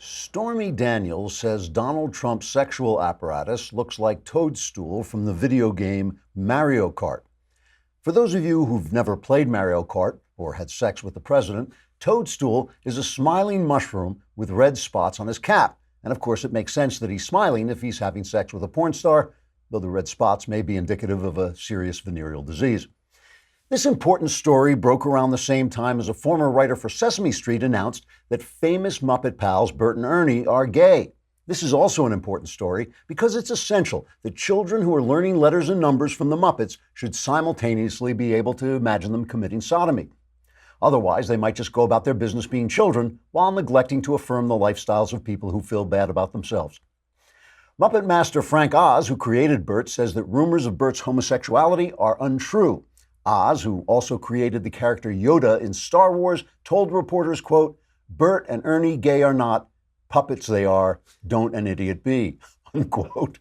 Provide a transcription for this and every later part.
Stormy Daniels says Donald Trump's sexual apparatus looks like Toadstool from the video game Mario Kart. For those of you who've never played Mario Kart or had sex with the president, Toadstool is a smiling mushroom with red spots on his cap. And of course, it makes sense that he's smiling if he's having sex with a porn star, though the red spots may be indicative of a serious venereal disease. This important story broke around the same time as a former writer for Sesame Street announced that famous Muppet pals Bert and Ernie are gay. This is also an important story because it's essential that children who are learning letters and numbers from the Muppets should simultaneously be able to imagine them committing sodomy. Otherwise, they might just go about their business being children while neglecting to affirm the lifestyles of people who feel bad about themselves. Muppet master Frank Oz, who created Bert, says that rumors of Bert's homosexuality are untrue. Oz, who also created the character Yoda in Star Wars, told reporters, quote, "Bert and Ernie, gay or not, puppets they are, don't an idiot be," unquote.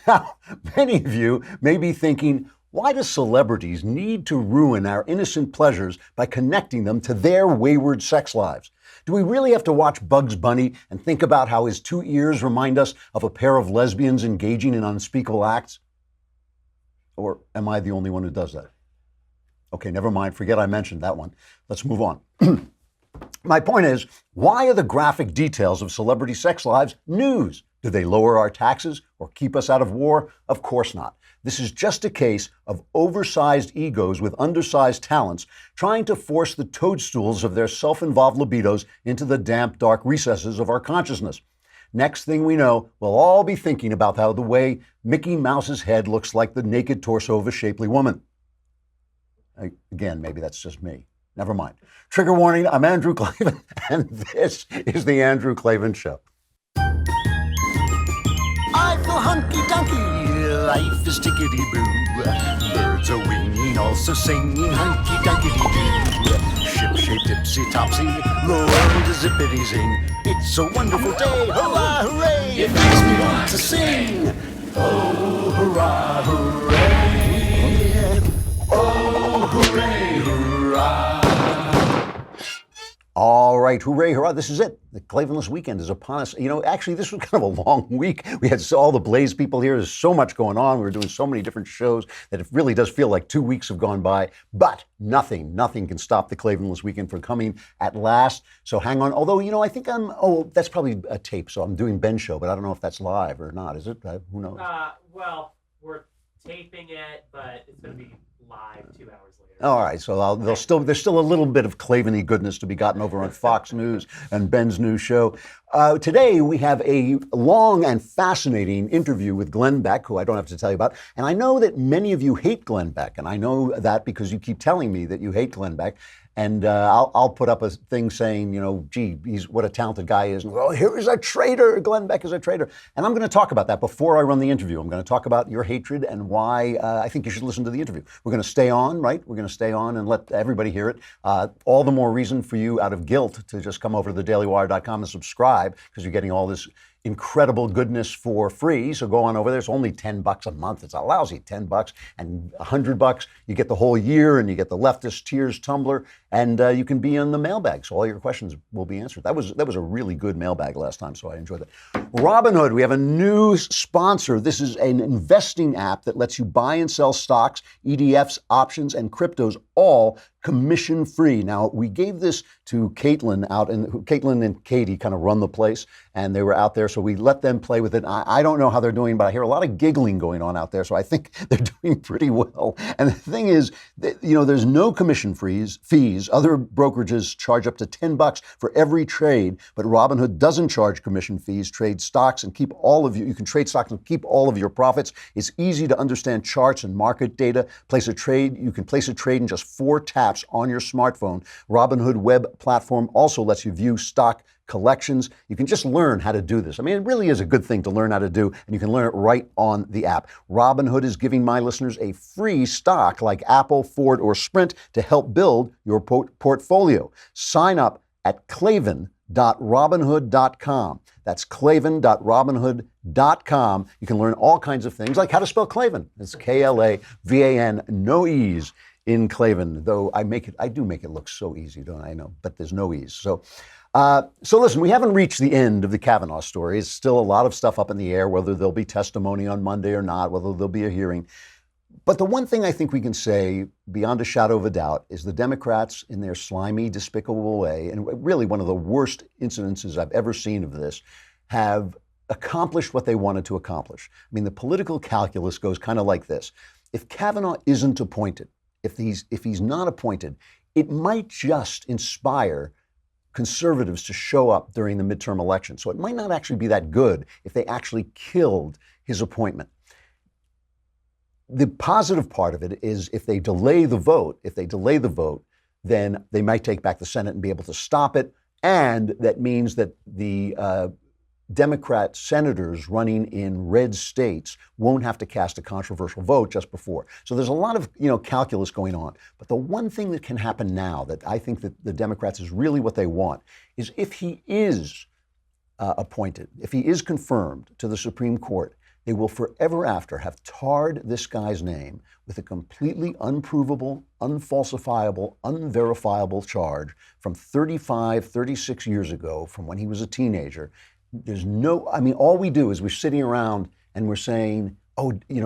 Now, many of you may be thinking, why do celebrities need to ruin our innocent pleasures by connecting them to their wayward sex lives? Do we really have to watch Bugs Bunny and think about how his two ears remind us of a pair of lesbians engaging in unspeakable acts? Or am I the only one who does that? Okay, never mind. Forget I mentioned that one. Let's move on. My point is, why are the graphic details of celebrity sex lives news? Do they lower our taxes or keep us out of war? Of course not. This is just a case of oversized egos with undersized talents trying to force the toadstools of their self-involved libidos into the damp, dark recesses of our consciousness. Next thing we know, we'll all be thinking about how the way Mickey Mouse's head looks like the naked torso of a shapely woman. Again, maybe that's just me. Never mind. Trigger warning, I'm Andrew Klavan, and this is The Andrew Klavan Show. I feel hunky-dunky, life is tickety-boo. Birds are winging, also singing hunky-dunky-doo. Ship-shaped, ipsy-topsy, the world is zippity-zing. It's a wonderful day, hurrah, hooray! It makes me want to sing. Oh, hurrah, hooray! Oh, hooray, hurrah! All right, hooray, hurrah, this is it. The Klavanless weekend is upon us. You know, actually, this was kind of a long week. We had all the Blaze people here. There's so much going on. We were doing so many different shows that it really does feel like 2 weeks have gone by. But nothing can stop the Klavanless weekend from coming at last. So hang on. Although, you know, I think that's probably a tape. So I'm doing Ben's show, but I don't know if that's live or not. Is it? Who knows? Well, we're taping it, but it's going to be live 2 hours later. All right, so there's still a little bit of Klavan-y goodness to be gotten over on Fox News and Ben's new show. Today we have a long and fascinating interview with Glenn Beck, who I don't have to tell you about. And I know that many of you hate Glenn Beck, and I know that because you keep telling me that you hate Glenn Beck. And I'll put up a thing saying, you know, gee, he's what a talented guy is. And, well, here is a traitor. Glenn Beck is a traitor. And I'm going to talk about that before I run the interview. I'm going to talk about your hatred and why I think you should listen to the interview. We're going to stay on, right? We're going to stay on and let everybody hear it. All the more reason for you, out of guilt, to just come over to thedailywire.com and subscribe, because you're getting all this incredible goodness for free. So go on over there. It's only $10 a month. It's a lousy $10, and $100 you get the whole year, and you get the Leftist Tears tumbler, and you can be in the mailbag. So all your questions will be answered. That was a really good mailbag last time, so I enjoyed that. Robinhood, we have a new sponsor. This is an investing app that lets you buy and sell stocks, ETFs, options, and cryptos, all commission-free. Now, we gave this to Caitlin Caitlin and Katie kind of run the place, and they were out there, so we let them play with it. I don't know how they're doing, but I hear a lot of giggling going on out there, so I think they're doing pretty well. And the thing is, you know, there's no commission fees. Other brokerages charge up to $10 for every trade, but Robinhood doesn't charge commission fees. Trade stocks and keep all of you can trade stocks and keep all of your profits. It's easy to understand charts and market data. You can place a trade in just 4 taps on your smartphone. Robinhood web platform also lets you view stock collections. You can just learn how to do this. I mean, it really is a good thing to learn how to do, and you can learn it right on the app. Robinhood is giving my listeners a free stock like Apple, Ford, or Sprint to help build your portfolio. Sign up at klavan.robinhood.com. That's klavan.robinhood.com. You can learn all kinds of things, like how to spell Klavan. It's Klavan, no E's in Klavan, though I do make it look so easy, don't I? Know, but there's no ease. So So listen, we haven't reached the end of the Kavanaugh story. It's still a lot of stuff up in the air, whether there'll be testimony on Monday or not, whether there'll be a hearing. But the one thing I think we can say beyond a shadow of a doubt is the Democrats, in their slimy, despicable way, and really one of the worst incidences I've ever seen of this, have accomplished what they wanted to accomplish. I mean, the political calculus goes kind of like this. If Kavanaugh isn't appointed, if he's not appointed, it might just inspire conservatives to show up during the midterm election. So it might not actually be that good if they actually killed his appointment. The positive part of it is if they delay the vote, then they might take back the Senate and be able to stop it. And that means that the Democrat senators running in red states won't have to cast a controversial vote just before. So there's a lot of calculus going on. But the one thing that can happen now that I think that the Democrats is really what they want is if he is appointed, if he is confirmed to the Supreme Court, they will forever after have tarred this guy's name with a completely unprovable, unfalsifiable, unverifiable charge from 36 years ago, from when he was a teenager. All we do is we're sitting around and we're saying,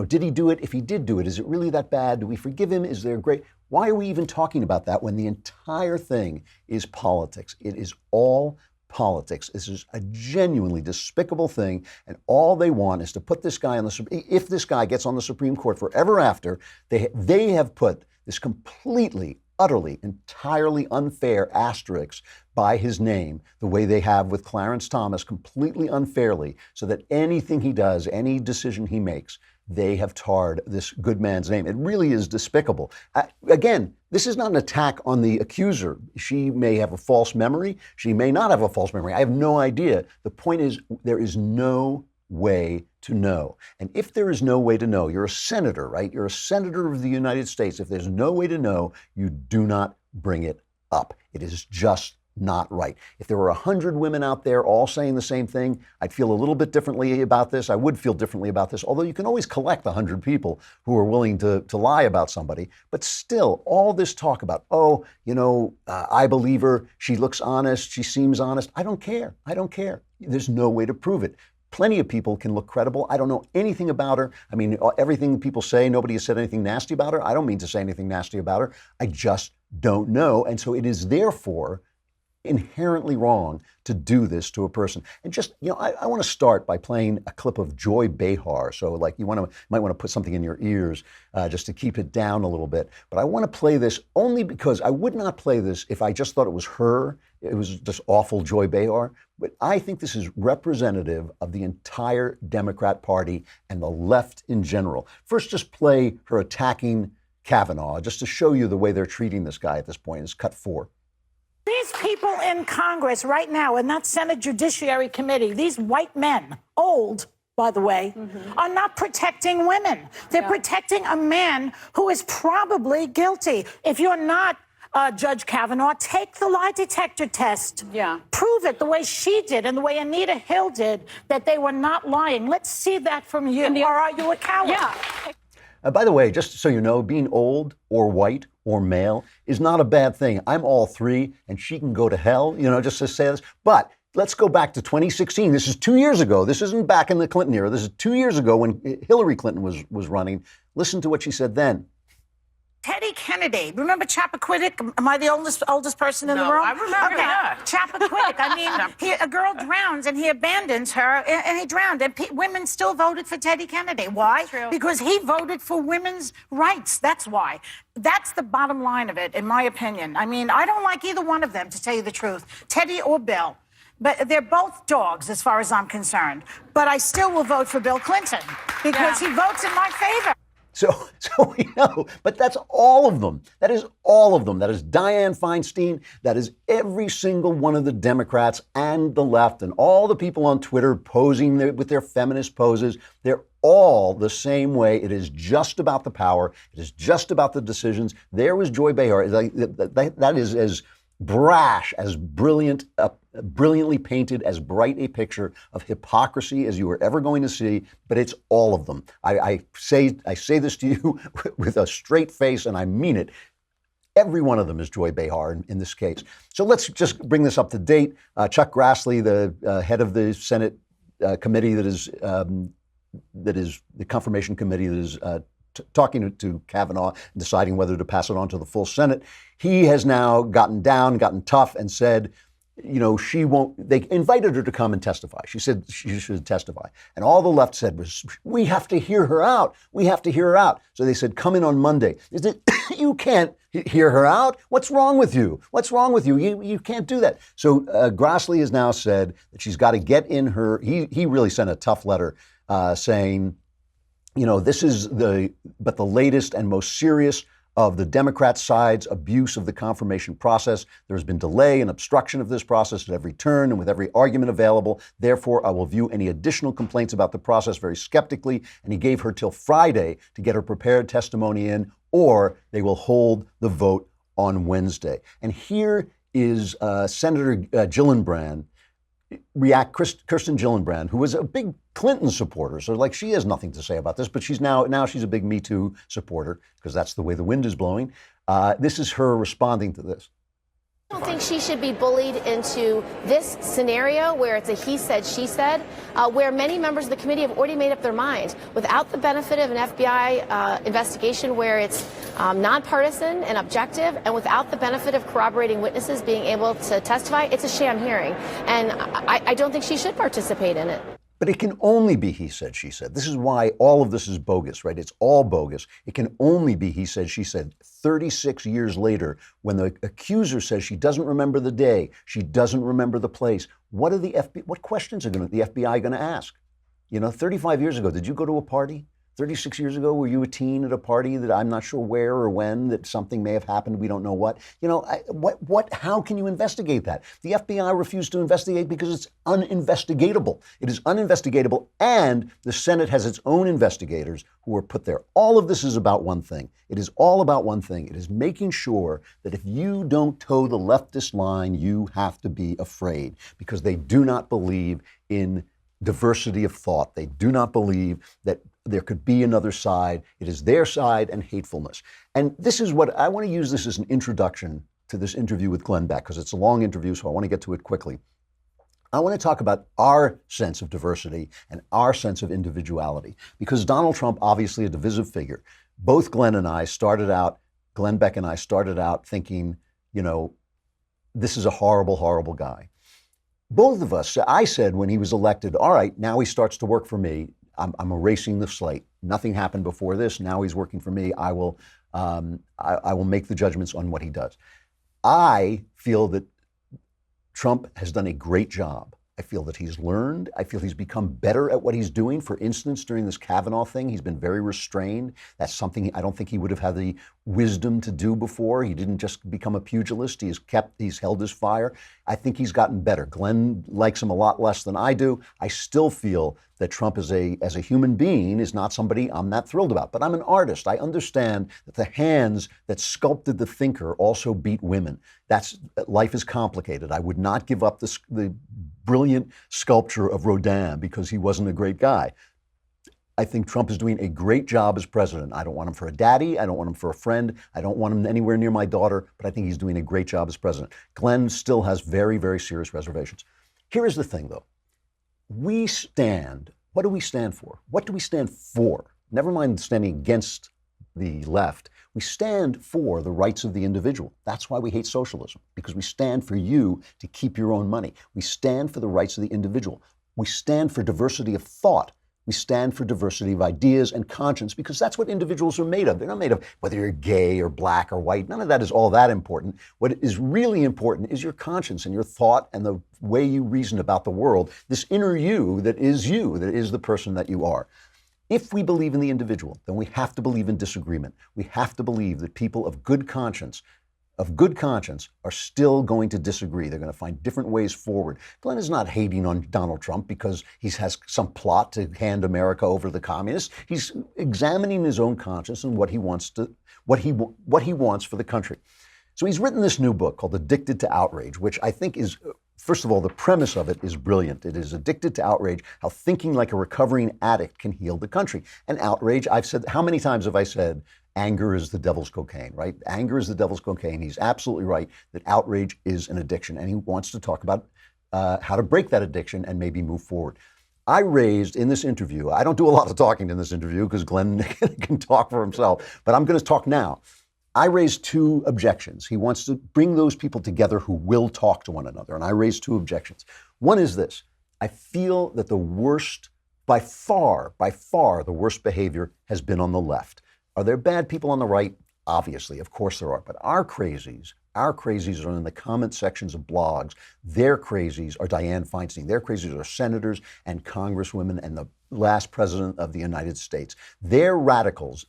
did he do it? If he did do it, is it really that bad? Do we forgive him? Is there great? Why are we even talking about that when the entire thing is politics? It is all politics. This is a genuinely despicable thing, and all they want is to put this guy on if this guy gets on the Supreme Court forever after, they have put this completely, utterly, entirely unfair asterisk by his name, the way they have with Clarence Thomas, completely unfairly, so that anything he does, any decision he makes, they have tarred this good man's name. It really is despicable. Again, this is not an attack on the accuser. She may have a false memory. She may not have a false memory. I have no idea. The point is, there is no way to know. And if there is no way to know, you're a senator, right? You're a senator of the United States. If there's no way to know, you do not bring it up. It is just not right. If there were 100 women out there all saying the same thing, I'd feel a little bit differently about this. I would feel differently about this, although you can always collect 100 people who are willing to lie about somebody. But still, all this talk about, I believe her, she looks honest, she seems honest. I don't care. There's no way to prove it. Plenty of people can look credible. I don't know anything about her. I mean, everything people say, nobody has said anything nasty about her. I don't mean to say anything nasty about her. I just don't know. And so it is therefore inherently wrong to do this to a person. And just, I want to start by playing a clip of Joy Behar. So like might want to put something in your ears just to keep it down a little bit. But I want to play this only because I would not play this if I just thought it was her. It was just awful Joy Behar. But I think this is representative of the entire Democrat Party and the left in general. First, just play her attacking Kavanaugh, just to show you the way they're treating this guy at this point. It's cut 4. These people in Congress right now, in that Senate Judiciary Committee, these white men, old, by the way, are not protecting women. They're protecting a man who is probably guilty. If you're not Judge Kavanaugh, take the lie detector test. Yeah. Prove it the way she did and the way Anita Hill did, that they were not lying. Let's see that from you. Or are you a coward? Yeah. By the way, just so you know, being old or white or male is not a bad thing. I'm all three, and she can go to hell, just to say this. But let's go back to 2016. This is 2 years ago. This isn't back in the Clinton era. This is 2 years ago when Hillary Clinton was running. Listen to what she said then. Teddy Kennedy. Remember Chappaquiddick? Am I the oldest person in the room? I remember that. Chappaquiddick. I mean, a girl drowns and he abandons her and he drowned. And women still voted for Teddy Kennedy. Why? True. Because he voted for women's rights. That's why. That's the bottom line of it, in my opinion. I mean, I don't like either one of them, to tell you the truth, Teddy or Bill. But they're both dogs as far as I'm concerned. But I still will vote for Bill Clinton because he votes in my favor. So we know, but that's all of them. That is all of them. That is Dianne Feinstein. That is every single one of the Democrats and the left and all the people on Twitter posing with their feminist poses. They're all the same way. It is just about the power. It is just about the decisions. There was Joy Behar. That is as brash, as brilliant, brilliantly painted, as bright a picture of hypocrisy as you were ever going to see, but it's all of them. I say this to you with a straight face, and I mean it. Every one of them is Joy Behar in this case. So let's just bring this up to date. Chuck Grassley, the head of the Senate committee that is the confirmation committee that is talking to Kavanaugh and deciding whether to pass it on to the full Senate, he has now gotten tough and said, she won't, they invited her to come and testify. She said she should testify. And all the left said was, we have to hear her out. We have to hear her out. So they said, come in on Monday. They said, you can't hear her out. What's wrong with you? What's wrong with you? You can't do that. So Grassley has now said that she's got to get in her, he really sent a tough letter saying, this is the latest and most serious of the Democrat side's abuse of the confirmation process. There has been delay and obstruction of this process at every turn and with every argument available. Therefore, I will view any additional complaints about the process very skeptically. And he gave her till Friday to get her prepared testimony in, or they will hold the vote on Wednesday. And here is Senator Gillibrand, Kirsten Gillibrand, who was a big Clinton supporter. So she has nothing to say about this, but she's now she's a big Me Too supporter because that's the way the wind is blowing. This is her responding to this. I don't think she should be bullied into this scenario where it's a he said, she said, where many members of the committee have already made up their minds. Without the benefit of an FBI investigation where it's nonpartisan and objective, and without the benefit of corroborating witnesses being able to testify, it's a sham hearing. And I don't think she should participate in it. But it can only be he said, she said. This is why all of this is bogus, right? It's all bogus. It can only be he said, she said. 36 years later, when the accuser says she doesn't remember the day, she doesn't remember the place, what questions are the FBI going to ask? 35 years ago, did you go to a party? 36 years ago, were you a teen at a party that I'm not sure where or when, that something may have happened, we don't know what? How can you investigate that? The FBI refused to investigate because it's uninvestigatable. It is uninvestigatable, and the Senate has its own investigators who are put there. All of this is about one thing. It is all about one thing. It is making sure that if you don't toe the leftist line, you have to be afraid, because they do not believe in diversity of thought. They do not believe that there could be another side. It is their side and hatefulness. And this is what I want to use this as an introduction to this interview with Glenn Beck, because it's a long interview, so I want to get to it quickly. I want to talk about our sense of diversity and our sense of individuality, because Donald Trump, obviously a divisive figure. Both Glenn Beck and I started out thinking, this is a horrible, horrible guy. Both of us, I said when he was elected, all right, now he starts to work for me. I'm erasing the slate. Nothing happened before this. Now he's working for me. I will make the judgments on what he does. I feel that Trump has done a great job. I feel that he's learned. I feel he's become better at what he's doing. For instance, during this Kavanaugh thing, he's been very restrained. That's something I don't think he would have had the wisdom to do before. He didn't just become a pugilist. He's held his fire. I think he's gotten better. Glenn likes him a lot less than I do. I still feel that Trump as a human being is not somebody I'm that thrilled about. But I'm an artist. I understand that the hands that sculpted the thinker also beat women. Life is complicated. I would not give up the brilliant sculpture of Rodin because he wasn't a great guy. I think Trump is doing a great job as president. I don't want him for a daddy. I don't want him for a friend. I don't want him anywhere near my daughter, but I think he's doing a great job as president. Glenn still has very, very serious reservations. Here is the thing, though. What do we stand for? What do we stand for? Never mind standing against the left. We stand for the rights of the individual. That's why we hate socialism, because we stand for you to keep your own money. We stand for the rights of the individual. We stand for diversity of thought. We stand for diversity of ideas and conscience, because that's what individuals are made of. They're not made of whether you're gay or black or white. None of that is all that important. What is really important is your conscience and your thought and the way you reason about the world, this inner you, that is the person that you are. If we believe in the individual, then we have to believe in disagreement. We have to believe that people of good conscience are still going to disagree. They're going to find different ways forward. Glenn is not hating on Donald Trump because he has some plot to hand America over to the communists. He's examining his own conscience and what he wants for the country. So he's written this new book called Addicted to Outrage, which I think is, first of all, the premise of it is brilliant. It is Addicted to Outrage, how thinking like a recovering addict can heal the country. And outrage, I've said, how many times have I said, anger is the devil's cocaine, right? Anger is the devil's cocaine. He's absolutely right that outrage is an addiction, and he wants to talk about how to break that addiction and maybe move forward. I raised in this interview, I don't do a lot of talking in this interview because Glenn can talk for himself, but I'm going to talk now. I raised 2 objections. He wants to bring those people together who will talk to one another, and I raised 2 objections. One is this: I feel that the worst, by far, the worst behavior has been on the left. Are there bad people on the right? Obviously, of course there are. But our crazies are in the comment sections of blogs. Their crazies are Dianne Feinstein. Their crazies are senators and congresswomen and the last president of the United States. Their radicals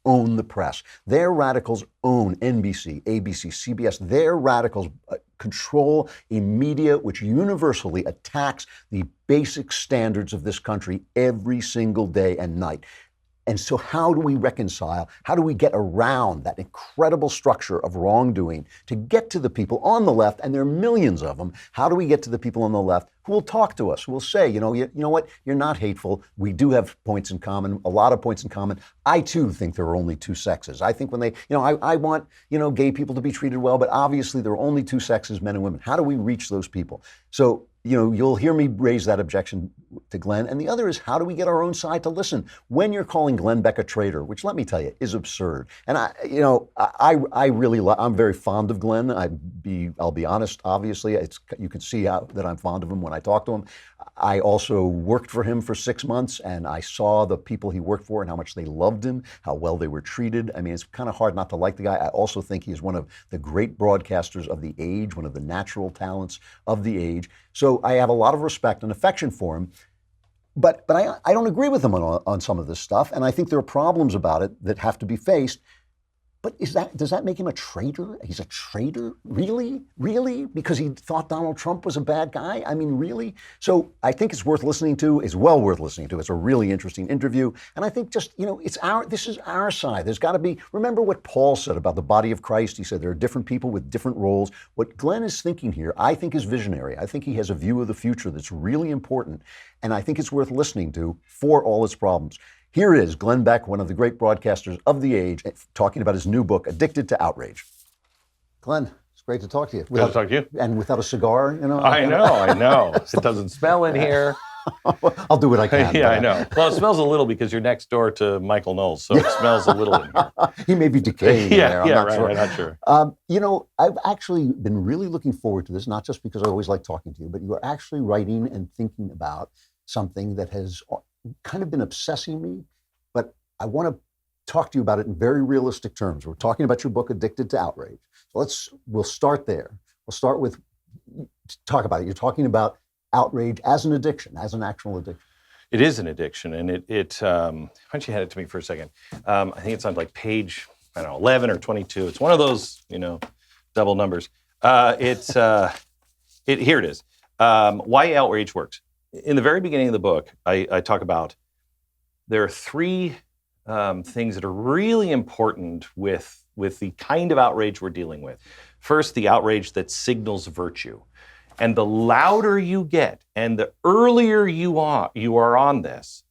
own the press. Their radicals own NBC, ABC, CBS. Their radicals control a media which universally attacks the basic standards of this country every single day and night. And so how do we reconcile, how do we get around that incredible structure of wrongdoing to get to the people on the left, and there are millions of them, how do we get to the people on the left who will talk to us, who will say, you know what, you're not hateful, we do have points in common, a lot of points in common. I too think there are only 2 sexes. I think when they, I want, gay people to be treated well, but obviously there are only 2 sexes, men and women. How do we reach those people? So, you'll hear me raise that objection to Glenn. And the other is, how do we get our own side to listen? When you're calling Glenn Beck a traitor, which, let me tell you, is absurd. And I'm very fond of Glenn. I'll be honest, obviously. You can see that I'm fond of him when I talk to him. I also worked for him for 6 months, and I saw the people he worked for and how much they loved him, how well they were treated. I mean, it's kind of hard not to like the guy. I also think he's one of the great broadcasters of the age, one of the natural talents of the age. So I have a lot of respect and affection for him, but I don't agree with him on some of this stuff, and I think there are problems about it that have to be faced. But does that make him a traitor? He's a traitor? Really? Really? Because he thought Donald Trump was a bad guy? I mean, really? So I think it's worth listening to. It's well worth listening to. It's a really interesting interview. And I think just, this is our side. There's got to be, remember what Paul said about the body of Christ? He said there are different people with different roles. What Glenn is thinking here, I think, is visionary. I think he has a view of the future that's really important. And I think it's worth listening to for all its problems. Here is Glenn Beck, one of the great broadcasters of the age, talking about his new book, Addicted to Outrage. Glenn, it's great to talk to you. Good to talk to you. And without a cigar, I know. It doesn't smell in here. I'll do what I can. Yeah, I know. Well, it smells a little because you're next door to Michael Knowles, so it smells a little in here. He may be decaying in there. I'm not sure. I'm not sure. I've actually been really looking forward to this, not just because I always like talking to you, but you are actually writing and thinking about something that has kind of been obsessing me, but I want to talk to you about it in very realistic terms. We're talking about your book, Addicted to Outrage. So we'll start there. We'll start with, talk about it. You're talking about outrage as an addiction, as an actual addiction. It is an addiction, and why don't you hand it to me for a second? I think it's on like page, 11 or 22. It's one of those, double numbers. Here it is. Why outrage works. In the very beginning of the book, I talk about there are 3 things that are really important with the kind of outrage we're dealing with. First, the outrage that signals virtue. And the louder you get and the earlier you are on this,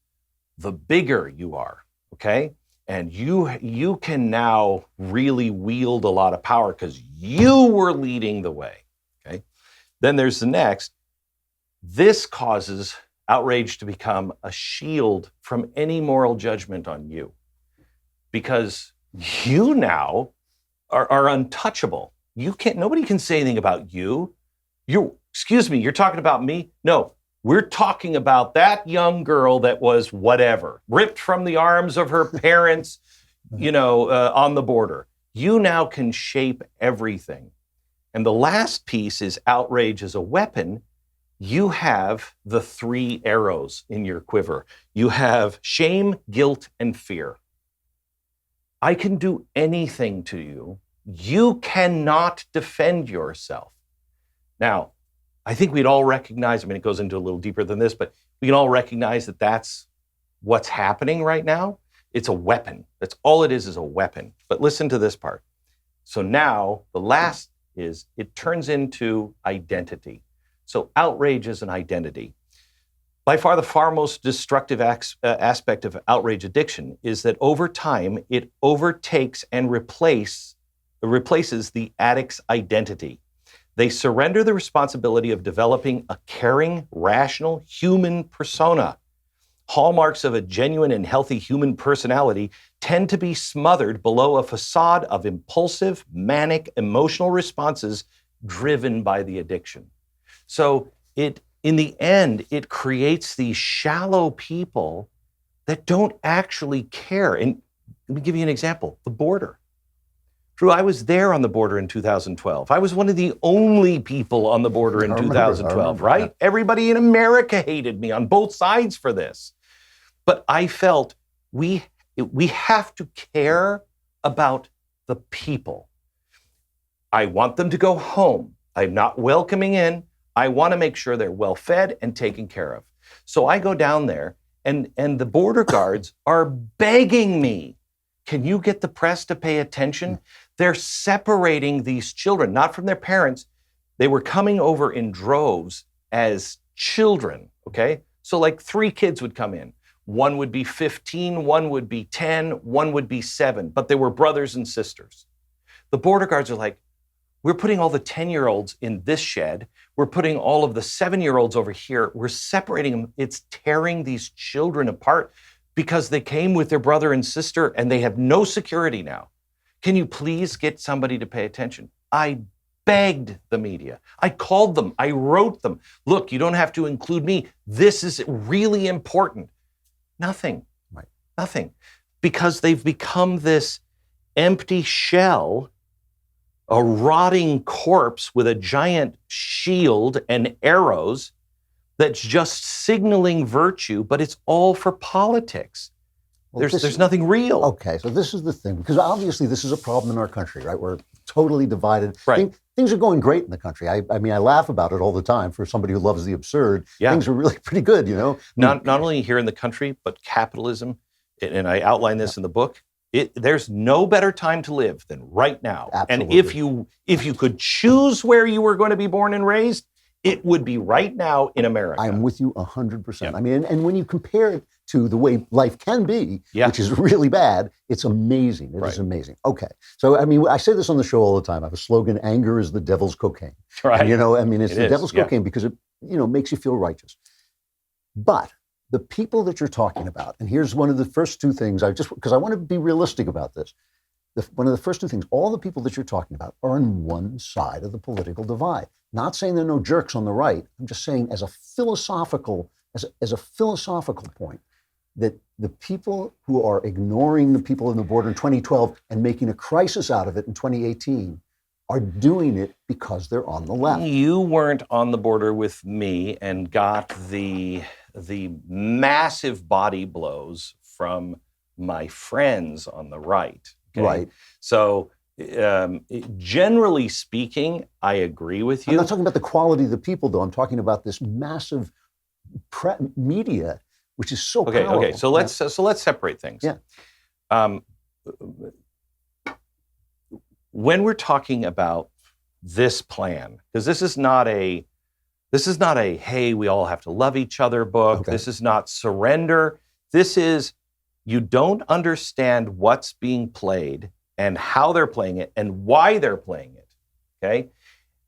the bigger you are, okay? And you can now really wield a lot of power because you were leading the way, okay? Then there's the next. This causes outrage to become a shield from any moral judgment on you, because you now are untouchable. Nobody can say anything about you. Excuse me, you're talking about me? No, we're talking about that young girl that was whatever, ripped from the arms of her parents, on the border. You now can shape everything. And the last piece is outrage as a weapon. You have the 3 arrows in your quiver. You have shame, guilt, and fear. I can do anything to you. You cannot defend yourself. Now, I think we'd all recognize, it goes into a little deeper than this, but we can all recognize that that's what's happening right now. It's a weapon. That's all it is a weapon. But listen to this part. So now the last is it turns into identity. So outrage is an identity. By far, the far most destructive aspect of outrage addiction is that over time, it overtakes and replaces the addict's identity. They surrender the responsibility of developing a caring, rational human persona. Hallmarks of a genuine and healthy human personality tend to be smothered below a facade of impulsive, manic, emotional responses driven by the addiction. So in the end, it creates these shallow people that don't actually care. And let me give you an example, the border. Drew, I was there on the border in 2012. I was one of the only people on the border in 2012, right? Yeah. Everybody in America hated me on both sides for this. But I felt we have to care about the people. I want them to go home. I'm not welcoming in. I want to make sure they're well fed and taken care of. So I go down there and the border guards are begging me, can you get the press to pay attention? They're separating these children, not from their parents. They were coming over in droves as children, okay? So like 3 kids would come in. One would be 15, one would be 10, one would be 7, but they were brothers and sisters. The border guards are like, we're putting all the 10-year-olds in this shed. We're putting all of the 7-year-olds over here. We're separating them. It's tearing these children apart because they came with their brother and sister and they have no security now. Can you please get somebody to pay attention? I begged the media. I called them. I wrote them. Look, you don't have to include me. This is really important. Nothing. Right. Nothing. Because they've become this empty shell, a rotting corpse with a giant shield and arrows that's just signaling virtue, but it's all for politics. Well, there's nothing real. Okay, so this is the thing, because obviously this is a problem in our country, right? We're totally divided. Right. Things are going great in the country. I mean, I laugh about it all the time. For somebody who loves the absurd, yeah. Things are really pretty good, you know? Not only here in the country, but capitalism, and I outline this in the book, there's no better time to live than right now. Absolutely. And if you could choose where you were going to be born and raised, it would be right now in America. I'm with you 100%. Yeah. I mean, and when you compare it to the way life can be, yeah. which is really bad, it's amazing. It is amazing. Okay. So, I mean, I say this on the show all the time. I have a slogan, anger is the devil's cocaine. Right. And, you know, I mean, it's the devil's yeah. cocaine because it, you know, makes you feel righteous. But the people that you're talking about, and here's one of the first 2 things, because I want to be realistic about this. One of the first 2 things, all the people that you're talking about are on one side of the political divide. Not saying there are no jerks on the right. I'm just saying as a philosophical point, that the people who are ignoring the people in the border in 2012 and making a crisis out of it in 2018 are doing it because they're on the left. You weren't on the border with me and got the massive body blows from my friends on the right. Okay? Right. So generally speaking, I agree with you. I'm not talking about the quality of the people, though. I'm talking about this massive media, which is so powerful. Okay. So let's separate things. Yeah. When we're talking about this plan, because this is not a hey, we all have to love each other book. Okay. This is not surrender. This is, you don't understand what's being played and how they're playing it and why they're playing it, okay?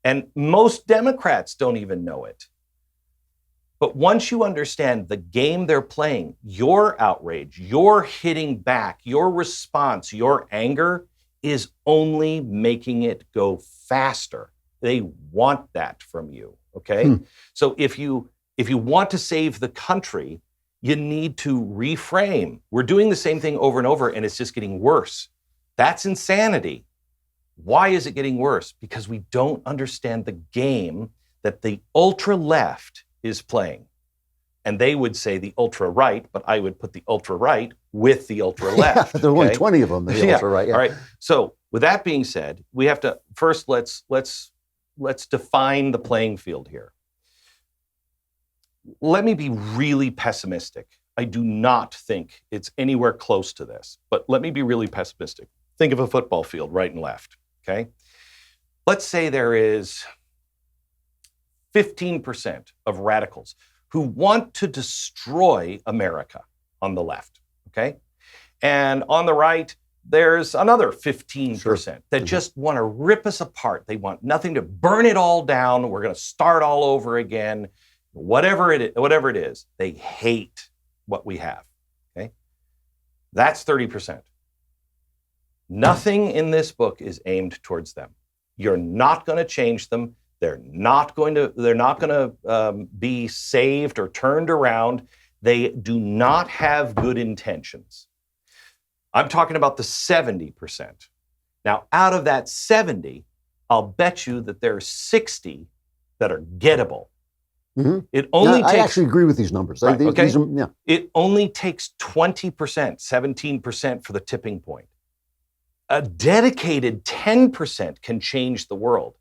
And most Democrats don't even know it. But once you understand the game they're playing, your outrage, your hitting back, your response, your anger is only making it go faster. They want that from you, okay? So if you want to save the country, you need to reframe. We're doing the same thing over and over, and it's just getting worse. That's insanity. Why is it getting worse? Because we don't understand the game that the ultra left is playing. And they would say the ultra right, but I would put the ultra right with the ultra left. There are only 20 of them, the ultra right. Yeah. All right. So with that being said, we have to first let's define the playing field here. Let me be really pessimistic. I do not think it's anywhere close to this, but let me be really pessimistic. Think of a football field, right and left, okay? Let's say there is 15% of radicals who want to destroy America on the left, okay? And on the right, there's another 15% that just want to rip us apart. They want nothing to burn it all down. We're going to start all over again. Whatever it is, they hate what we have, okay? That's 30%. Nothing in this book is aimed towards them. You're not going to change them. They're not going to be saved or turned around. They do not have good intentions. I'm talking about the 70%. Now, out of that 70, I'll bet you that there are 60 that are gettable. Mm-hmm. It only takes, I actually agree with these numbers. Right, okay? These are, It only takes 20%, 17% for the tipping point. A dedicated 10% can change the world.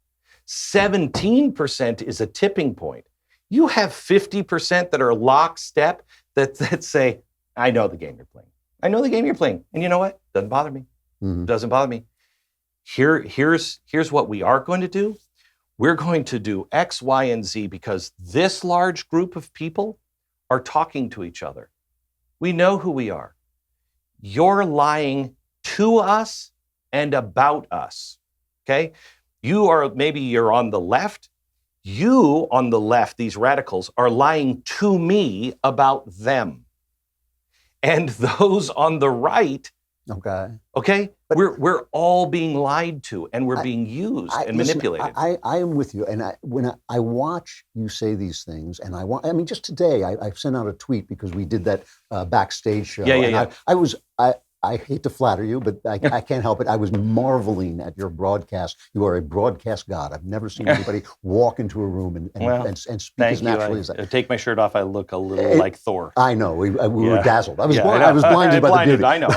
17% is a tipping point. You have 50% that are lockstep that say, I know the game you're playing. I know the game you're playing. And you know what? Doesn't bother me. Mm-hmm. Doesn't bother me. Here's what we are going to do. We're going to do X, Y, and Z because this large group of people are talking to each other. We know who we are. You're lying to us and about us, okay? Maybe you're on the left. You on the left, these radicals, are lying to me about them. And those on the right, okay, we're all being lied to, and we're being used and manipulated. I am with you, and when I watch you say these things, and I mean, just today, I sent out a tweet because we did that backstage show. Yeah. I hate to flatter you, but I can't help it. I was marveling at your broadcast. You are a broadcast god. I've never seen anybody walk into a room and speak as naturally as that. I take my shirt off. I look a little like Thor. I know. We were dazzled. I was blinded by the beauty. I know.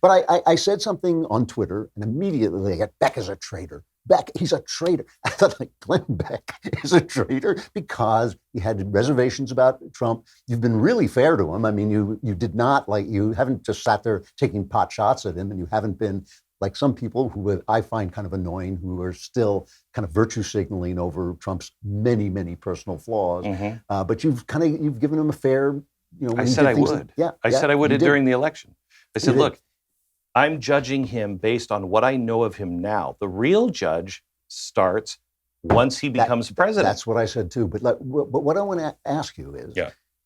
But I said something on Twitter, and immediately I got, Beck is a traitor. Beck, he's a traitor. I thought, like, Glenn Beck is a traitor because he had reservations about Trump. You've been really fair to him. I mean, you did not, you haven't just sat there taking pot shots at him, and you haven't been like some people who I find kind of annoying, who are still kind of virtue signaling over Trump's many, many personal flaws. Mm-hmm. But you've given him a fair, I said I would. I said I would during the election. I said, look, I'm judging him based on what I know of him now. The real judge starts once he becomes president. That's what I said too. But what I want to ask you is,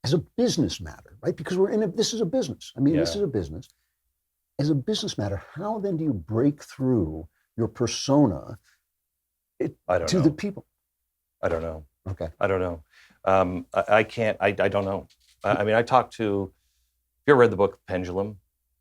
as a business matter, right? Because this is a business. I mean, this is a business. As a business matter, how then do you break through your persona to the people? I don't know. Okay. I don't know. I can't. I don't know. I mean, I talked to. Have you ever read the book Pendulum?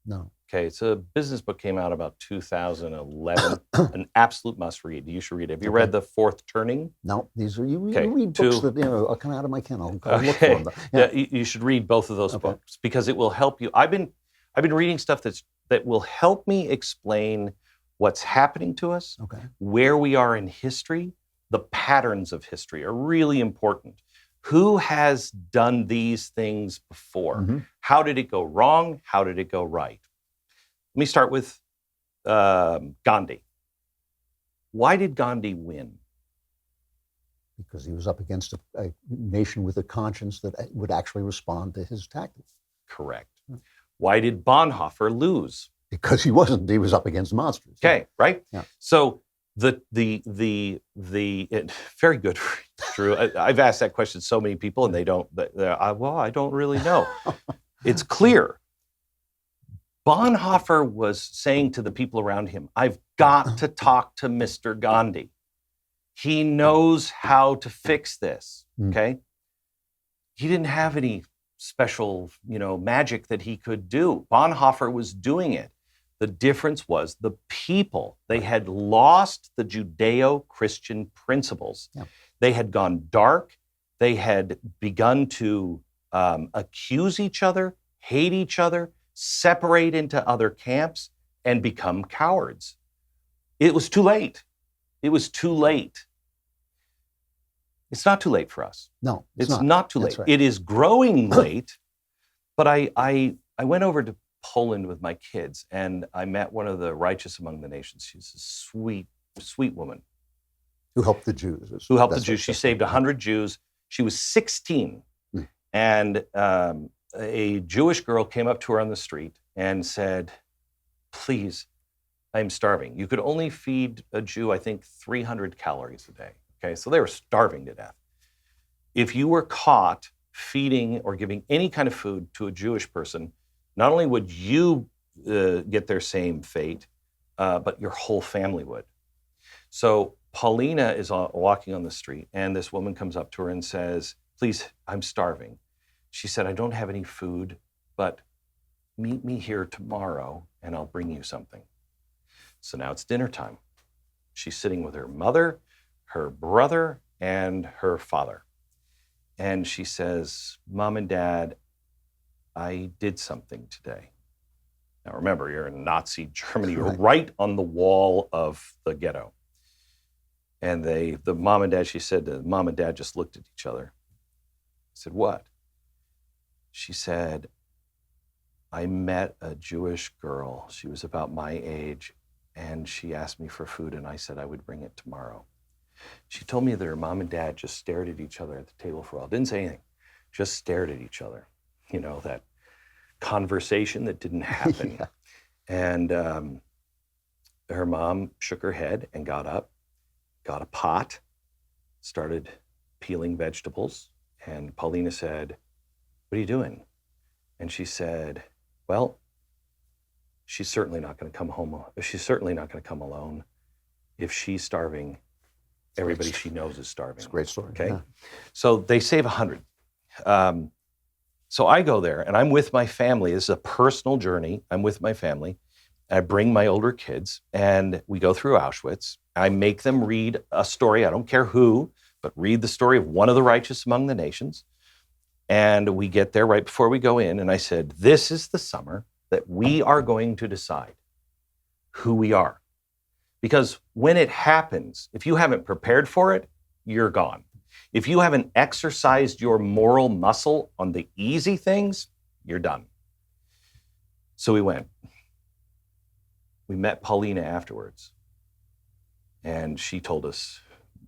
No. Okay, it's a business book, came out about 2011, an absolute must read. You should read it. Have you read The Fourth Turning? No, these are, you read books that, come out of my kennel. I'll look for them. Yeah, you should read both of those books because it will help you. I've been reading stuff that will help me explain what's happening to us, where we are in history. The patterns of history are really important. Who has done these things before? Mm-hmm. How did it go wrong? How did it go right? Let me start with Gandhi. Why did Gandhi win? Because he was up against a nation with a conscience that would actually respond to his tactics. Correct. Why did Bonhoeffer lose? Because he wasn't. He was up against monsters. Okay, right? Yeah. So the very good, Drew. I've asked that question to so many people, and they don't. I don't really know. It's clear. Bonhoeffer was saying to the people around him, I've got to talk to Mr. Gandhi. He knows how to fix this, okay? He didn't have any special, magic that he could do. Bonhoeffer was doing it. The difference was the people. They had lost the Judeo-Christian principles. Yeah. They had gone dark. They had begun to accuse each other, hate each other, separate into other camps, and become cowards. It was too late. It was too late. It's not too late for us. No, it's not too late. Right. It is growing late, but I went over to Poland with my kids, and I met one of the righteous among the nations. She's a sweet, sweet woman. Who helped the Jews. She saved 100 Jews. She was 16. And a Jewish girl came up to her on the street and said, please, I'm starving. You could only feed a Jew, I think, 300 calories a day. Okay, so they were starving to death. If you were caught feeding or giving any kind of food to a Jewish person, not only would you get their same fate, but your whole family would. So Paulina is walking on the street, and this woman comes up to her and says, please, I'm starving. She said, I don't have any food, but meet me here tomorrow, and I'll bring you something. So now it's dinner time. She's sitting with her mother, her brother, and her father. And she says, Mom and Dad, I did something today. Now remember, you're in Nazi Germany. You're right on the wall of the ghetto. And the mom and dad, she said, the mom and dad just looked at each other. I said, what? She said, I met a Jewish girl. She was about my age, and she asked me for food, and I said I would bring it tomorrow. She told me that her mom and dad just stared at each other at the table for a while. Didn't say anything, just stared at each other. You know, that conversation that didn't happen. Yeah. And her mom shook her head and got up, got a pot, started peeling vegetables. And Paulina said, what are you doing? And she said, well, she's certainly not going to come home. She's certainly not going to come alone. If she's starving, everybody she knows is starving. It's a great story. Okay. Yeah. So they save 100. So I go there and I'm with my family. This is a personal journey. I'm with my family. I bring my older kids and we go through Auschwitz. I make them read a story. I don't care who, but read the story of one of the righteous among the nations. And we get there right before we go in. And I said, this is the summer that we are going to decide who we are. Because when it happens, if you haven't prepared for it, you're gone. If you haven't exercised your moral muscle on the easy things, you're done. So we went. We met Paulina afterwards. And she told us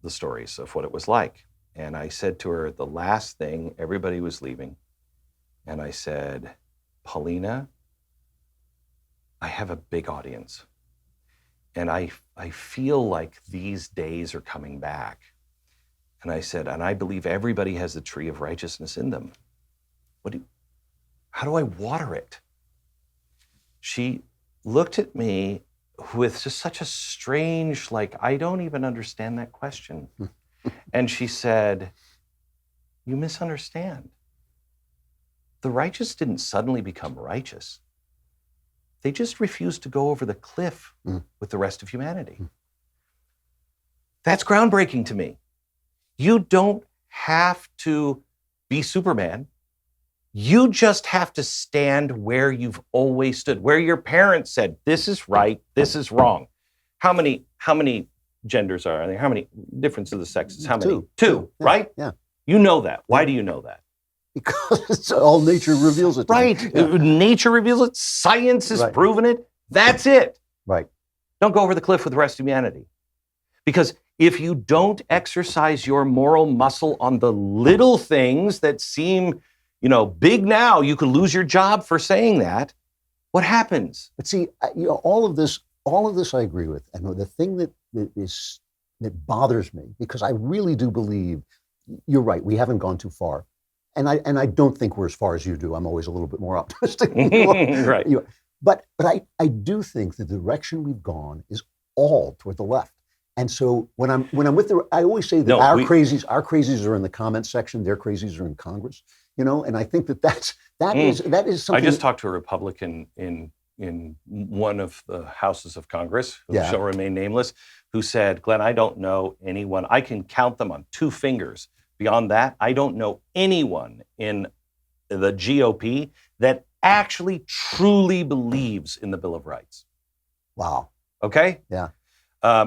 the stories of what it was like. And I said to her, the last thing, everybody was leaving. And I said, Paulina, I have a big audience. And I feel like these days are coming back. And I said, and I believe everybody has the tree of righteousness in them. How do I water it? She looked at me with just such a strange, like, I don't even understand that question. And she said, you misunderstand. The righteous didn't suddenly become righteous. They just refused to go over the cliff with the rest of humanity. That's groundbreaking to me. You don't have to be Superman. You just have to stand where you've always stood, where your parents said, this is right, this is wrong. How many genders are there? How many differences of the sexes? How many? Two, Yeah, right? Yeah. You know that. Why do you know that? Because it's all nature reveals it to me. Right. Yeah. Nature reveals it. Science has Right. proven it. That's it. Right. Don't go over the cliff with the rest of humanity. Because if you don't exercise your moral muscle on the little things that seem, big now, you could lose your job for saying that. What happens? But see, all of this I agree with. And the thing that bothers me, because I really do believe, you're right, we haven't gone too far. And I don't think we're as far as you do. I'm always a little bit more optimistic than you are. Right. But I do think the direction we've gone is all toward the left. And so when I'm with I always say that our crazies are in the comments section, their crazies are in Congress. And I think that is something. I just talked to a Republican in one of the houses of Congress, who shall remain nameless, who said, Glenn, I don't know anyone. I can count them on 2 fingers. Beyond that, I don't know anyone in the GOP that actually truly believes in the Bill of Rights. Wow. Okay? Yeah.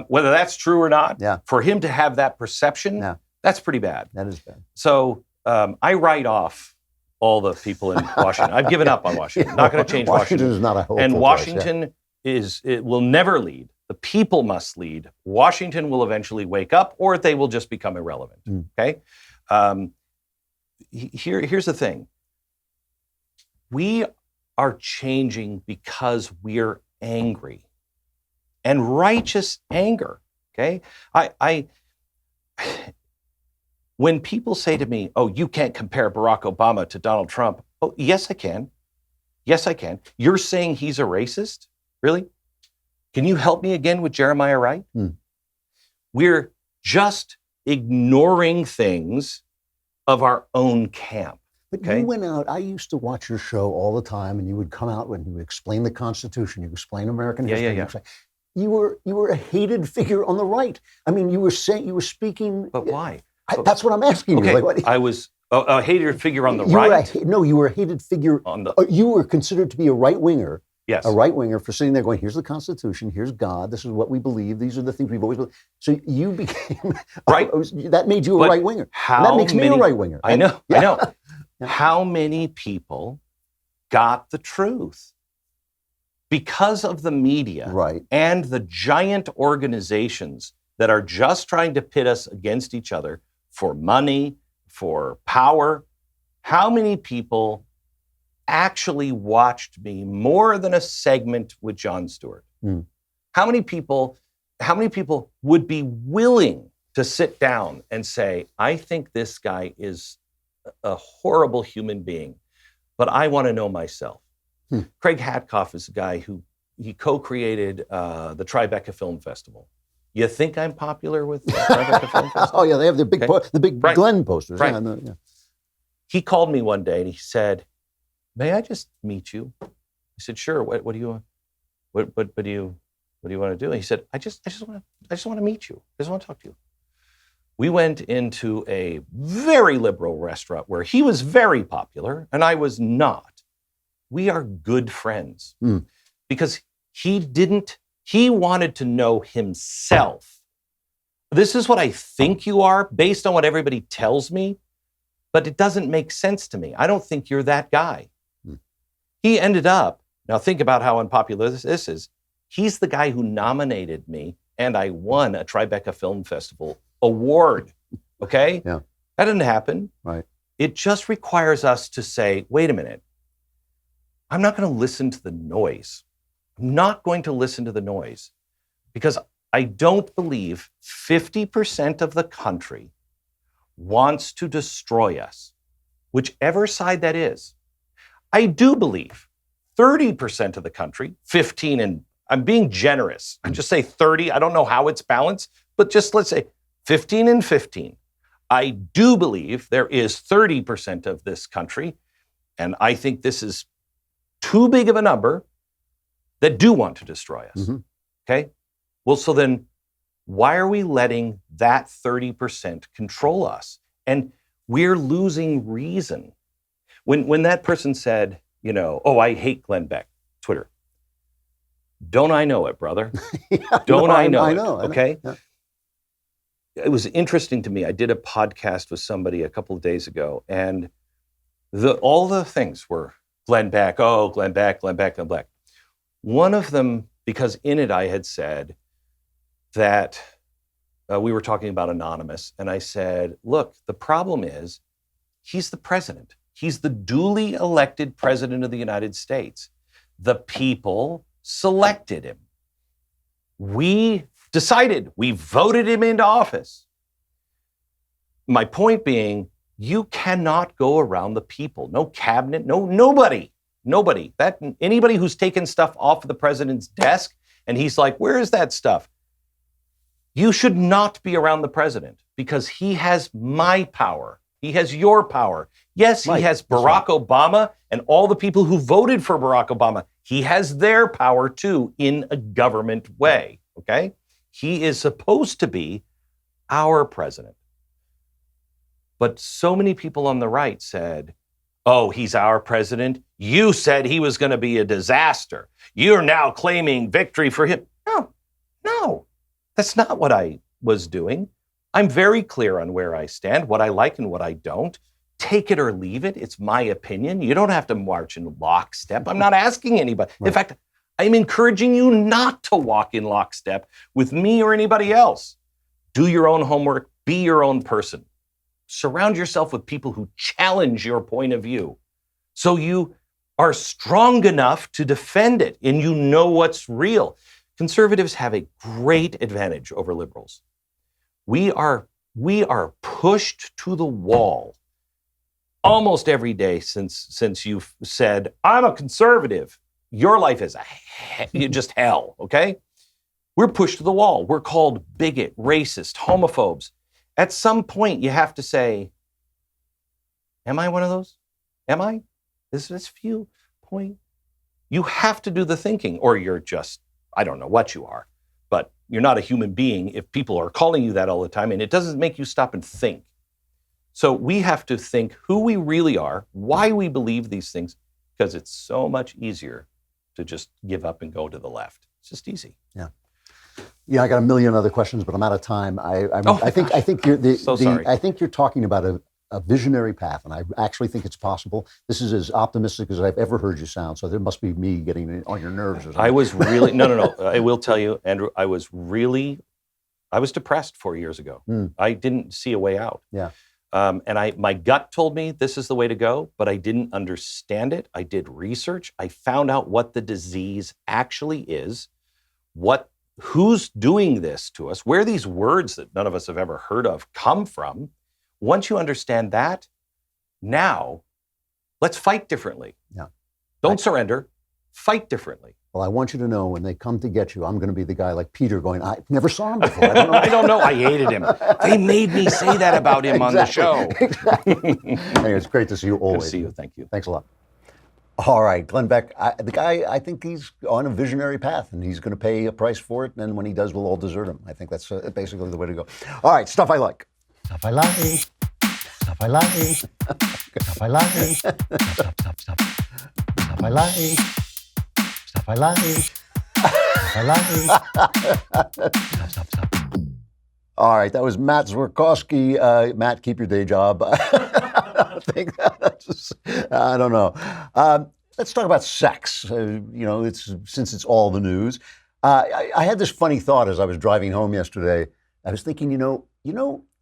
Whether that's true or not, Yeah. for him to have that perception, that's pretty bad. That is bad. So I write off all the people in Washington. I've given up on Washington. Not going to change Washington. Washington is not a hopeful And place, Washington it will never lead. The people must lead. Washington will eventually wake up, or they will just become irrelevant. Okay? here's the thing. We are changing because we're angry, and righteous anger. Okay, when people say to me, "Oh, you can't compare Barack Obama to Donald Trump," oh, yes, I can. Yes, I can. You're saying he's a racist? Really? Can you help me again with Jeremiah Wright? We're just ignoring things of our own camp. But Okay? you went out, I used to watch your show all the time, and you would come out when you would explain the Constitution, you explain American history. Yeah. You were a hated figure on the right. I mean, you were speaking. But why? That's what I'm asking Okay, you. Like, what, I was a hated figure on the you right. you were a hated figure. You were considered to be a right winger. Yes. A right winger for sitting there going, here's the Constitution, here's God, this is what we believe, these are the things we've always believed. So you became Right. That made you a right winger. That makes me a right winger. I know. Yeah. I know. How many people got the truth? Because of the media and the giant organizations that are just trying to pit us against each other for money, for power, how many people actually watched me more than a segment with Jon Stewart? How many people would be willing to sit down and say, I think this guy is a horrible human being, but I want to know myself? Craig Hatkoff is a guy who he co-created the Tribeca Film Festival. You think I'm popular with the Tribeca Film Festival? Oh yeah, they have the big Glenn posters. Right. Yeah. He called me one day and he said, "May I just meet you?" I said, "Sure. What do you want? What do you want to do?" And he said, "I just want to meet you. I just want to talk to you." We went into a very liberal restaurant where he was very popular and I was not. We are good friends because he wanted to know himself. This is what I think you are based on what everybody tells me, but it doesn't make sense to me. I don't think you're that guy. He ended up, now think about how unpopular this is. He's the guy who nominated me and I won a Tribeca Film Festival award, okay? Yeah. That didn't happen. Right. It just requires us to say, wait a minute, I'm not going to listen to the noise. I'm not going to listen to the noise because I don't believe 50% of the country wants to destroy us, whichever side that is. I do believe 30% of the country, 15, and I'm being generous. I just say 30. I don't know how it's balanced, but just let's say 15 and 15. I do believe there is 30% of this country, and I think this is too big of a number, that do want to destroy us. Okay? Well, so then why are we letting that 30% control us? And we're losing reason. When that person said, oh, I hate Glenn Beck, Twitter. Don't I know it, brother? Don't I know it? Okay? Yeah. It was interesting to me. I did a podcast with somebody a couple of days ago, and all the things were Glenn Beck, Glenn Beck. One of them, because in it I had said that we were talking about Anonymous, and I said, look, the problem is he's the president. He's the duly elected president of the United States. The people selected him. We decided, we voted him into office. My point being, you cannot go around the people. No cabinet, nobody. Anybody who's taken stuff off of the president's desk and he's like, where is that stuff? You should not be around the president because he has my power. He has your power. Yes, he has Barack Obama and all the people who voted for Barack Obama. He has their power too in a government way, okay? He is supposed to be our president. But so many people on the right said, oh, he's our president. You said he was going to be a disaster. You're now claiming victory for him. No, that's not what I was doing. I'm very clear on where I stand, what I like and what I don't. Take it or leave it. It's my opinion. You don't have to march in lockstep. I'm not asking anybody. Right. In fact, I'm encouraging you not to walk in lockstep with me or anybody else. Do your own homework. Be your own person. surround yourself with people who challenge your point of view. So you are strong enough to defend it and you know what's real. Conservatives have a great advantage over liberals. We are pushed to the wall almost every day since you've said, I'm a conservative. Your life is just hell, okay? We're pushed to the wall. We're called bigot, racist, homophobes. At some point, you have to say, am I one of those? Am I? This viewpoint? You have to do the thinking, or you're just, I don't know what you are, but you're not a human being if people are calling you that all the time, and it doesn't make you stop and think. So we have to think who we really are, why we believe these things, because it's so much easier to just give up and go to the left. It's just easy. Yeah. Yeah, I got a million other questions, but I'm out of time. I think you're sorry. I think you're talking about a visionary path, and I actually think it's possible. This is as optimistic as I've ever heard you sound. So there must be me getting on your nerves or something. I was really no. I will tell you, Andrew. I was depressed 4 years ago. I didn't see a way out. Yeah. And my gut told me this is the way to go, but I didn't understand it. I did research. I found out what the disease actually is, who's doing this to us, where these words that none of us have ever heard of come from. Once you understand that, now let's fight differently. Yeah. Don't surrender. Fight differently. Well, I want you to know when they come to get you, I'm going to be the guy like Peter going, I never saw him before. I don't know. I don't know. I hated him. They made me say that about him on the show. Exactly. Anyway, it's great to see you always. Good to see you. Thank you. Thanks a lot. All right, Glenn Beck, the guy, I think he's on a visionary path, and he's going to pay a price for it, and when he does, we'll all desert him. I think that's basically the way to go. All right, stuff I like. Stuff I like. Stuff I like. Stuff I like. Stuff I like. Stuff I like. Stuff I like. Stuff. All right, that was Matt Zwerkowski. Matt, keep your day job. I don't know. Let's talk about sex. Since it's all the news. I had this funny thought as I was driving home yesterday. I was thinking,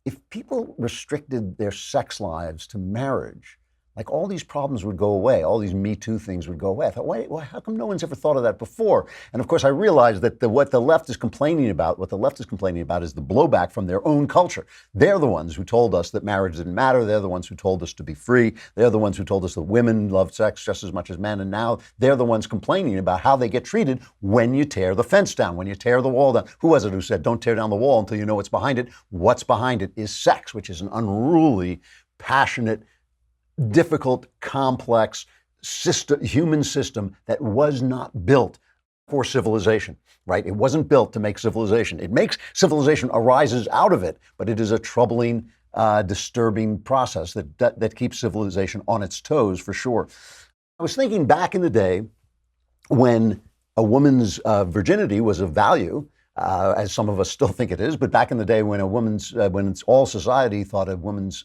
if people restricted their sex lives to marriage, like all these problems would go away, all these Me Too things would go away. I thought, wait, how come no one's ever thought of that before? And of course, I realized that what the left is complaining about is the blowback from their own culture. They're the ones who told us that marriage didn't matter. They're the ones who told us to be free. They're the ones who told us that women love sex just as much as men. And now they're the ones complaining about how they get treated when you tear the fence down, when you tear the wall down. Who was it who said, don't tear down the wall until you know what's behind it? What's behind it is sex, which is an unruly, passionate, difficult, complex human system that was not built for civilization, right? It wasn't built to make civilization. It makes civilization arises out of it, but it is a troubling, disturbing process that keeps civilization on its toes for sure. I was thinking back in the day when a woman's virginity was of value, as some of us still think it is, but back in the day when when all society thought a woman's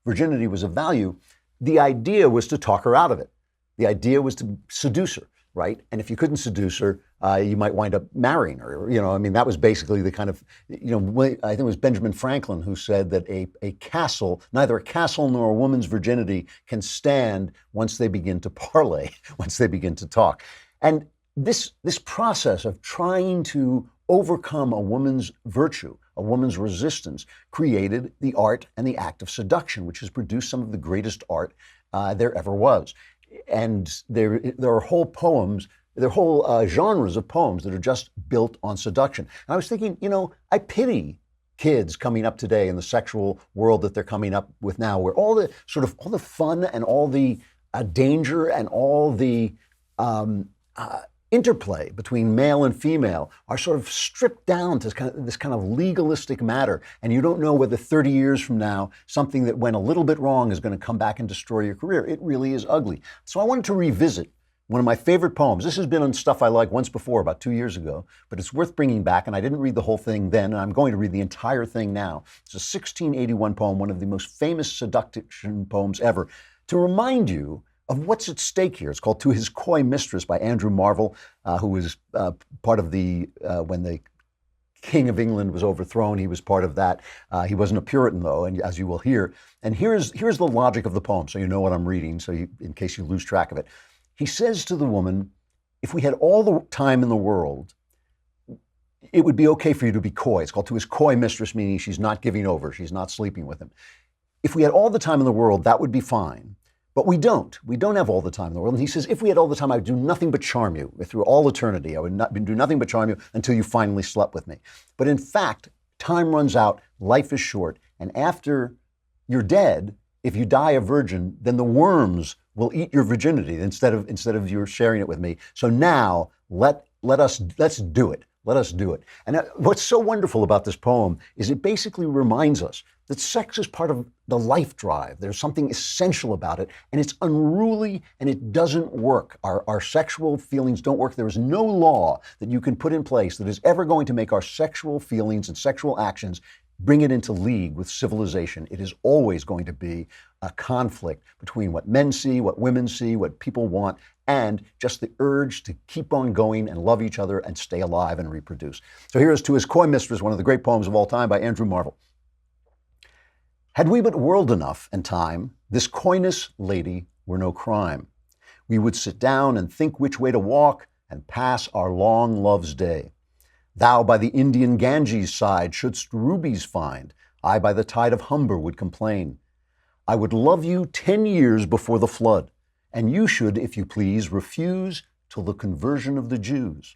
virginity was of value, the idea was to talk her out of it. The idea was to seduce her, right? And if you couldn't seduce her, you might wind up marrying her. That was basically the kind of, I think it was Benjamin Franklin who said that a castle, neither a castle nor a woman's virginity can stand once they begin to parley, once they begin to talk. And this process of trying to overcome a woman's virtue, a woman's resistance, created the art and the act of seduction, which has produced some of the greatest art there ever was. And there are whole poems, there are whole genres of poems that are just built on seduction. And I was thinking, I pity kids coming up today in the sexual world that they're coming up with now, where all the fun and all the danger and all the interplay between male and female are sort of stripped down to this kind of legalistic matter. And you don't know whether 30 years from now, something that went a little bit wrong is going to come back and destroy your career. It really is ugly. So I wanted to revisit one of my favorite poems. This has been on Stuff I Like once before, about 2 years ago, but it's worth bringing back. And I didn't read the whole thing then, and I'm going to read the entire thing now. It's a 1681 poem, one of the most famous seduction poems ever, to remind you of what's at stake here. It's called To His Coy Mistress by Andrew Marvell, who was part of when the King of England was overthrown. He was part of that. He wasn't a Puritan, though, and as you will hear. And here's the logic of the poem, so you know what I'm reading, in case you lose track of it. He says to the woman, if we had all the time in the world, it would be okay for you to be coy. It's called to his coy mistress, meaning she's not giving over. She's not sleeping with him. If we had all the time in the world, that would be fine. But we don't. We don't have all the time in the world. And he says, if we had all the time, I would do nothing but charm you through all eternity. I would do nothing but charm you until you finally slept with me. But in fact, time runs out, life is short, and after you're dead, if you die a virgin, then the worms will eat your virginity instead of you sharing it with me. So now let's do it. Let us do it. And what's so wonderful about this poem is it basically reminds us that sex is part of the life drive. There's something essential about it, and it's unruly, and it doesn't work. Our sexual feelings don't work. There is no law that you can put in place that is ever going to make our sexual feelings and sexual actions bring it into league with civilization. It is always going to be a conflict between what men see, what women see, what people want, and just the urge to keep on going and love each other and stay alive and reproduce. So here is To His Coy Mistress, one of the great poems of all time by Andrew Marvell. Had we but world enough and time, this coyness, lady, were no crime. We would sit down and think which way to walk and pass our long love's day. Thou by the Indian Ganges side shouldst rubies find, I by the tide of Humber would complain. I would love you 10 years before the flood, and you should, if you please, refuse till the conversion of the Jews.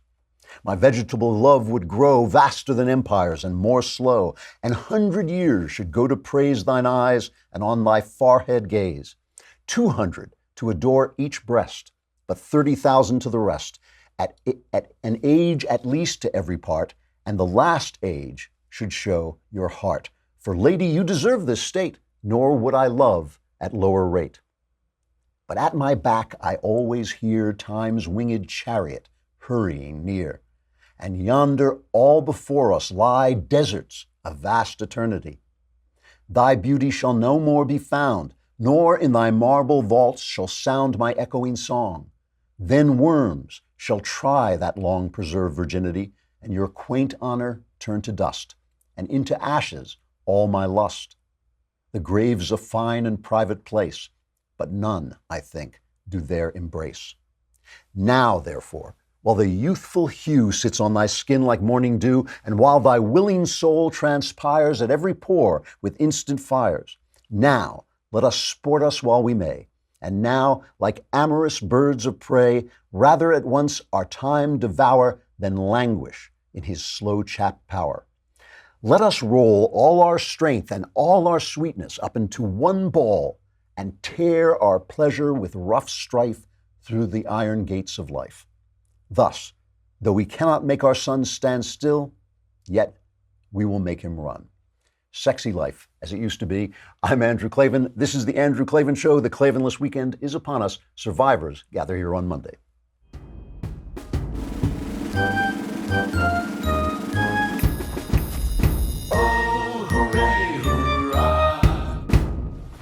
My vegetable love would grow vaster than empires and more slow, and 100 years should go to praise thine eyes and on thy forehead gaze. 200 to adore each breast, but 30,000 to the rest, at an age at least to every part, and the last age should show your heart. For lady, you deserve this state, nor would I love at lower rate. But at my back I always hear time's winged chariot hurrying near, and yonder all before us lie deserts of vast eternity. Thy beauty shall no more be found, nor in thy marble vaults shall sound my echoing song. Then worms shall try that long-preserved virginity, and your quaint honor turn to dust, and into ashes all my lust. The grave's a fine and private place, but none, I think, do there embrace. Now, therefore, while the youthful hue sits on thy skin like morning dew, and while thy willing soul transpires at every pore with instant fires, now let us sport us while we may, and now, like amorous birds of prey, rather at once our time devour than languish in his slow chapt power. Let us roll all our strength and all our sweetness up into one ball, and tear our pleasure with rough strife through the iron gates of life. Thus, though we cannot make our sun stand still, yet we will make him run. Sexy life, as it used to be. I'm Andrew Klavan. This is The Andrew Klavan Show. The Klavanless weekend is upon us. Survivors gather here on Monday.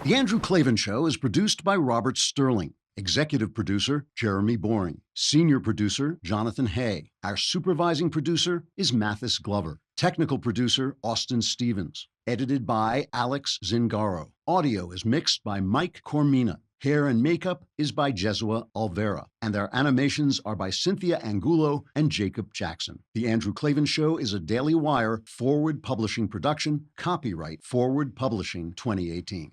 The Andrew Klavan Show is produced by Robert Sterling. Executive producer, Jeremy Boring. Senior producer, Jonathan Hay. Our supervising producer is Mathis Glover. Technical producer, Austin Stevens. Edited by Alex Zingaro. Audio is mixed by Mike Cormina. Hair and makeup is by Jesua Alvera. And our animations are by Cynthia Angulo and Jacob Jackson. The Andrew Klavan Show is a Daily Wire Forward Publishing production. Copyright Forward Publishing 2018.